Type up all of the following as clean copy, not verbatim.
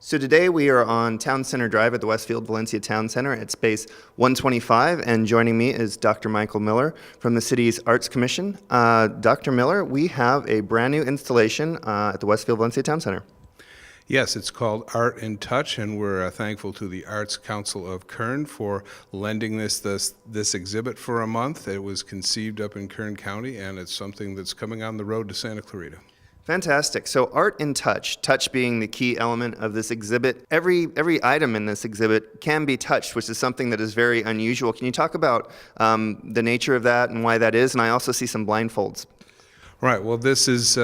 So today we are on Town Center Drive at the Westfield Valencia Town Center at space 125, and joining me is Dr. Michael Miller from the city's Arts Commission. Dr. Miller, we have a brand new installation at the Westfield Valencia Town Center. Yes, it's called Art in Touch, and we're thankful to the Arts Council of Kern for lending this exhibit for a month. It was conceived up in Kern County, and it's something that's coming on the road to Santa Clarita. Fantastic. So Art in Touch, touch being the key element of this exhibit. Every item in this exhibit can be touched, which is something that is very unusual. Can you talk about the nature of that and why that is? And I also see some blindfolds. Right. Well, this is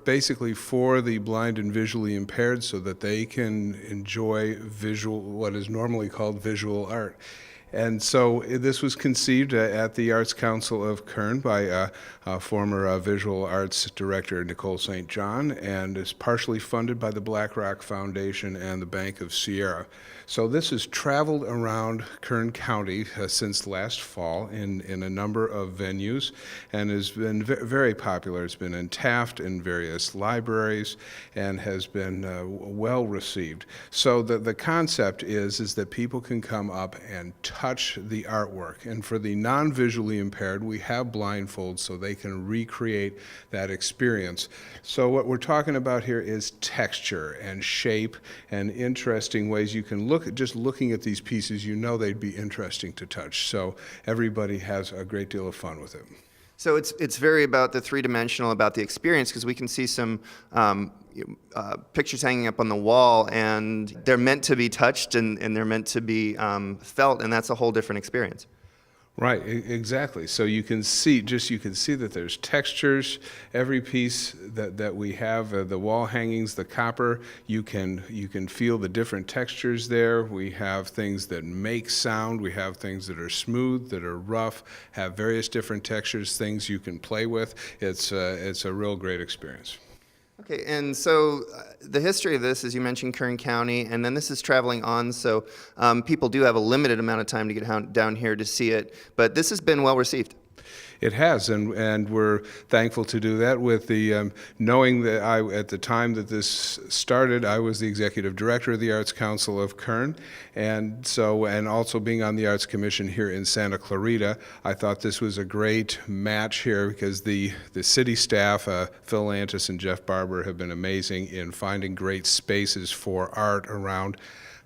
basically for the blind and visually impaired, so that they can enjoy what is normally called visual art. And so this was conceived at the Arts Council of Kern by former visual arts director Nicole St. John, and is partially funded by the Black Rock Foundation and the Bank of Sierra. So this has traveled around Kern County since last fall in a number of venues, and has been very popular. It's been in Taft in various libraries and has been well received. So the concept is that people can come up and touch the artwork, and for the non-visually impaired, we have blindfolds so they can recreate that experience. So what we're talking about here is texture and shape and interesting ways you can look. Just looking at these pieces, you know they'd be interesting to touch. So everybody has a great deal of fun with it. So it's very about the three-dimensional, about the experience, because we can see some pictures hanging up on the wall, and they're meant to be touched and they're meant to be felt, and that's a whole different experience. Right, exactly. So you can see that there's textures. Every piece that we have, the wall hangings, the copper, you can feel the different textures there. We have things that make sound. We have things that are smooth, that are rough, have various different textures, things you can play with. It's a real great experience. Okay, and so the history of this, as you mentioned, Kern County, and then this is traveling on, so people do have a limited amount of time to get down here to see it, but this has been well received. It has, and we're thankful to do that with the knowing that at the time that this started, I was the executive director of the Arts Council of Kern, and also being on the Arts Commission here in Santa Clarita, I thought this was a great match here because the city staff, Phil Antis and Jeff Barber, have been amazing in finding great spaces for art around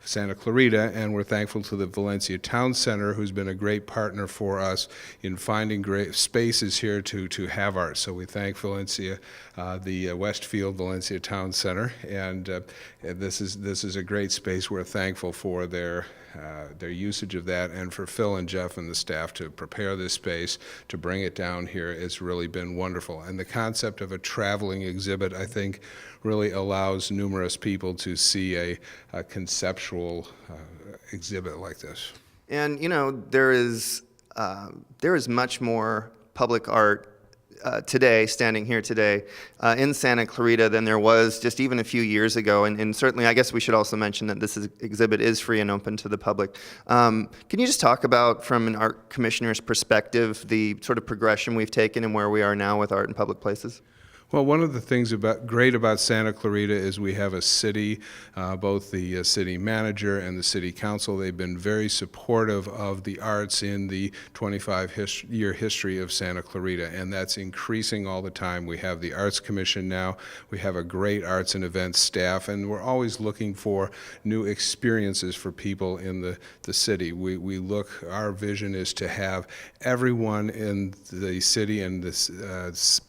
Santa Clarita, and we're thankful to the Valencia Town Center, who's been a great partner for us in finding great spaces here to have art. So we thank Valencia, the Westfield Valencia Town Center, and this is a great space. We're thankful for their usage of that, and for Phil and Jeff and the staff to prepare this space, to bring it down here. It's really been wonderful. And the concept of a traveling exhibit, I think, really allows numerous people to see a conceptual exhibit like this. And there is much more public art standing here today in Santa Clarita than there was just even a few years ago. And certainly, I guess we should also mention that this exhibit is free and open to the public. Can you just talk about, from an art commissioner's perspective, the sort of progression we've taken and where we are now with art in public places? Well, one of the things great about Santa Clarita is we have a city, both the city manager and the city council. They've been very supportive of the arts in the 25-year history of Santa Clarita, and that's increasing all the time. We have the Arts Commission now. We have a great arts and events staff, and we're always looking for new experiences for people in the city. Our vision is to have everyone in the city and this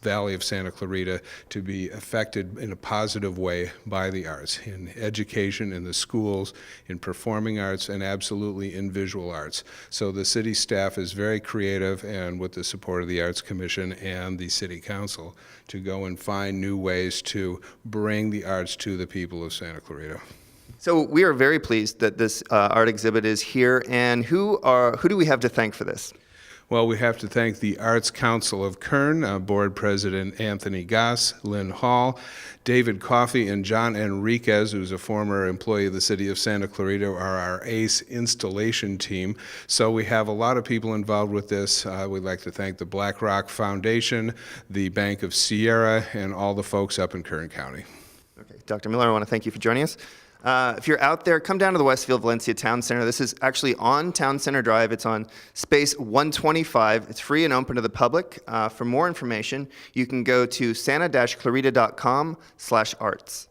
valley of Santa Clarita to be affected in a positive way by the arts, in education, in the schools, in performing arts, and absolutely in visual arts. So the city staff is very creative, and with the support of the Arts Commission and the City Council, to go and find new ways to bring the arts to the people of Santa Clarita. So we are very pleased that this art exhibit is here, and who do we have to thank for this? Well, we have to thank the Arts Council of Kern, Board President Anthony Goss, Lynn Hall, David Coffey, and John Enriquez, who's a former employee of the city of Santa Clarita, are our ACE installation team. So we have a lot of people involved with this. We'd like to thank the Black Rock Foundation, the Bank of Sierra, and all the folks up in Kern County. Okay, Dr. Miller, I want to thank you for joining us. If you're out there, come down to the Westfield Valencia Town Center. This is actually on Town Center Drive. It's on space 125. It's free and open to the public. For more information, you can go to santa-clarita.com/arts.